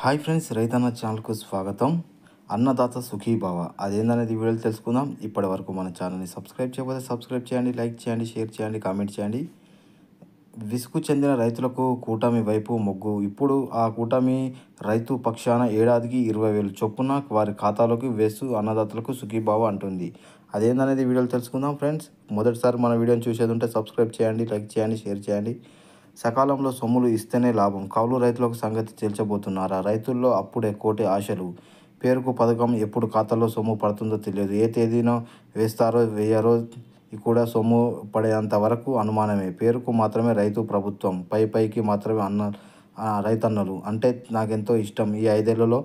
Hi friends, రైతన్న ఛానల్కు స్వాగతం. అన్నదాత సుఖీభవ అదేందనేది వీడియోలు తెలుసుకుందాం. ఇప్పటి వరకు మన ఛానల్ని సబ్స్క్రైబ్ చేయకపోతే సబ్స్క్రైబ్ చేయండి, లైక్ చేయండి, షేర్ చేయండి, కామెంట్ చేయండి. విసుగు చెందిన రైతులకు కూటమి వైపు మొగ్గు. ఇప్పుడు ఆ కూటమి రైతు పక్షాన ఏడాదికి 20,000 చొప్పున వారి ఖాతాలోకి వేస్తూ అన్నదాతలకు సుఖీభావ అంటుంది. అదేందనేది వీడియోలు తెలుసుకుందాం ఫ్రెండ్స్. మొదటిసారి మన వీడియోని చూసేది ఉంటే సబ్స్క్రైబ్ చేయండి, లైక్ చేయండి, షేర్ చేయండి. సకాలంలో సొమ్ములు ఇస్తేనే లాభం. కౌలు రైతులకు సంగతి తేల్చబోతున్నారా? రైతుల్లో అప్పుడే కోటి ఆశలు. పేరుకు పథకం, ఎప్పుడు ఖాతాలో సొమ్ము పడుతుందో తెలియదు. ఏ తేదీన వేస్తారో వేయరో కూడా సొమ్ము పడేంత వరకు అనుమానమే. పేరుకు మాత్రమే రైతు ప్రభుత్వం, పైకి మాత్రమే రైతన్నలు అంటే నాకెంతో ఇష్టం. ఈ 5 ఏళ్లలో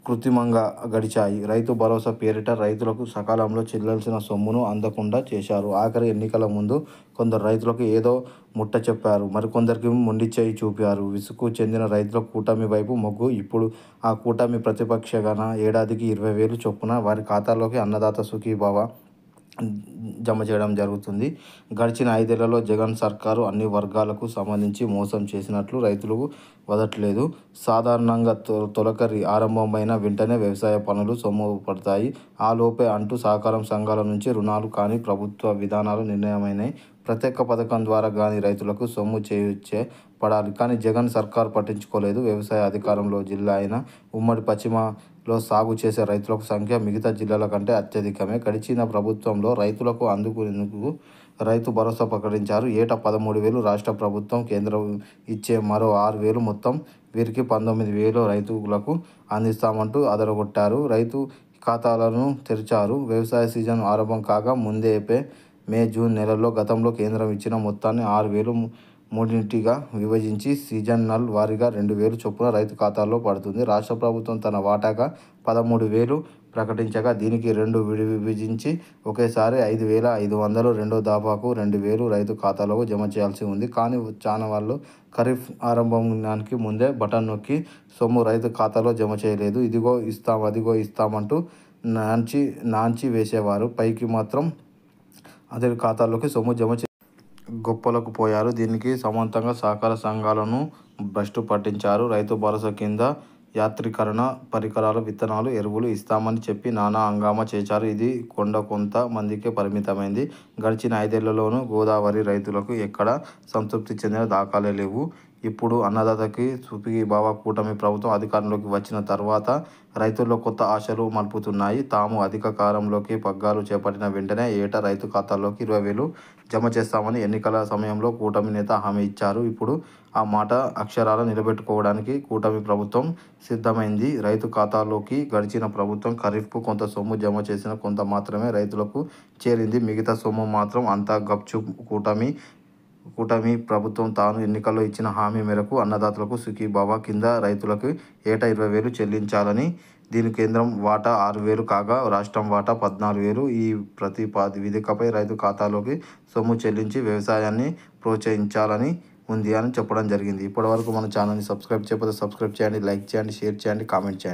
కృత్రిమంగా గడిచాయి. రైతు భరోసా పేరిట రైతులకు సకాలంలో చెల్లాల్సిన సొమ్మును అందకుండా చేశారు. ఆఖరి ఎన్నికల ముందు కొందరు రైతులకు ఏదో ముట్ట చెప్పారు, మరికొందరికి మొండి చేయి చూపారు. విసుగు చెందిన రైతుల కూటమి వైపు మొగ్గు. ఇప్పుడు ఆ కూటమి ప్రతిపక్షంగా ఏడాదికి 20,000 చొప్పున వారి ఖాతాలోకి అన్నదాత సుఖీభవ జమ చేయడం జరుగుతుంది. గడిచిన 5 ఏళ్లలో జగన్ సర్కారు అన్ని వర్గాలకు సంబంధించి మోసం చేసినట్లు రైతులకు వదట్లేదు. సాధారణంగా తొలకరి ఆరంభమైన వెంటనే వ్యవసాయ పనులు సొమ్ము పడతాయి. ఆ లోపే అంటూ సహకారం సంఘాల నుంచి రుణాలు కానీ ప్రభుత్వ విధానాలు నిర్ణయమైనాయి. ప్రత్యేక పథకం ద్వారా కానీ రైతులకు సొమ్ము చేర్చే పడాలి. కానీ జగన్ సర్కార్ పట్టించుకోలేదు. వ్యవసాయ అధికారంలో జిల్లా అయిన ఉమ్మడి పశ్చిమలో సాగు చేసే రైతులకు సంఖ్య మిగతా జిల్లాల కంటే అత్యధికమే. గడిచిన ప్రభుత్వంలో రైతులకు అందుకు రైతు భరోసా ప్రకటించారు. ఏటా 13,000 రాష్ట్ర ప్రభుత్వం, కేంద్రం ఇచ్చే మరో 6,000 మొత్తం వీరికి 19,000 రైతులకు అందిస్తామంటూ అదరగొట్టారు. రైతు ఖాతాలను తెరిచారు. వ్యవసాయ సీజన్ ఆరంభం కాక ముందే మే, జూన్ నెలల్లో గతంలో కేంద్రం ఇచ్చిన మొత్తాన్ని 6,000 మూడింటిగా విభజించి సీజనల్ వారీగా 2,000 చొప్పున రైతు ఖాతాల్లో పడుతుంది. రాష్ట్ర ప్రభుత్వం తన వాటాగా 13,000 ప్రకటించగా దీనికి 2 విభజించి ఒకేసారి 5,500 రెండో దఫాకు 2,000 రైతు ఖాతాలకు జమ చేయాల్సి ఉంది. కానీ చాలా వాళ్ళు ఖరీఫ్ ఆరంభానికి ముందే బటన్ నొక్కి సొమ్ము రైతు ఖాతాలో జమ చేయలేదు. ఇదిగో ఇస్తాం, అదిగో ఇస్తామంటూ నాంచి వేసేవారు. పైకి మాత్రం అదే ఖాతాలోకి సొమ్ము జమ గొప్పలకు పోయారు. దీనికి సమాంతరంగా సహకార సంఘాలను భ్రష్టు పట్టించారు. రైతు భరోసా కింద యాంత్రీకరణ పరికరాలు, విత్తనాలు, ఎరువులు ఇస్తామని చెప్పి నానా హంగామా చేశారు. ఇది కొంత మందికే పరిమితమైంది. గడిచిన 5 ఏళ్లలోనూ గోదావరి రైతులకు ఎక్కడా సంతృప్తి చెందిన దాఖలాలే లేవు. ఇప్పుడు అన్నదాతకి సుఖీభవ కూటమి ప్రభుత్వం అధికారంలోకి వచ్చిన తర్వాత రైతుల్లో కొత్త ఆశలు మలుపుతున్నాయి. తాము అధికారంలోకి పగ్గాలు చేపట్టిన వెంటనే ఏటా రైతు ఖాతాల్లోకి 20,000 జమ చేస్తామని ఎన్నికల సమయంలో కూటమి నేత హామీ ఇచ్చారు. ఇప్పుడు ఆ మాట అక్షరాలా నిలబెట్టుకోవడానికి కూటమి ప్రభుత్వం సిద్ధమైంది. రైతు ఖాతాలోకి గడిచిన ప్రభుత్వం ఖరీఫ్కు కొంత సొమ్ము జమ చేసిన కొంత మాత్రమే రైతులకు చేరింది. మిగతా సొమ్ము మాత్రం అంతా గప్చుప్. కూటమి ప్రభుత్వం తాను ఎన్నికల్లో ఇచ్చిన హామీ మేరకు అన్నదాతలకు సుఖీభవ కింద రైతులకు ఏటా 20,000 చెల్లించాలని. దీని కేంద్రం వాటా 6,000 కాగా రాష్ట్రం వాటా 14,000. ఈ ప్రతిపాదికపై రైతు ఖాతాలోకి సొమ్ము చెల్లించి వ్యవసాయాన్ని ప్రోత్సహించాలని ఉంది అని చెప్పడం జరిగింది. ఇప్పటివరకు మన ఛానల్ని సబ్స్క్రైబ్ చేయకపోతే సబ్స్క్రైబ్ చేయండి, లైక్ చేయండి, షేర్ చేయండి, కామెంట్ చేయండి.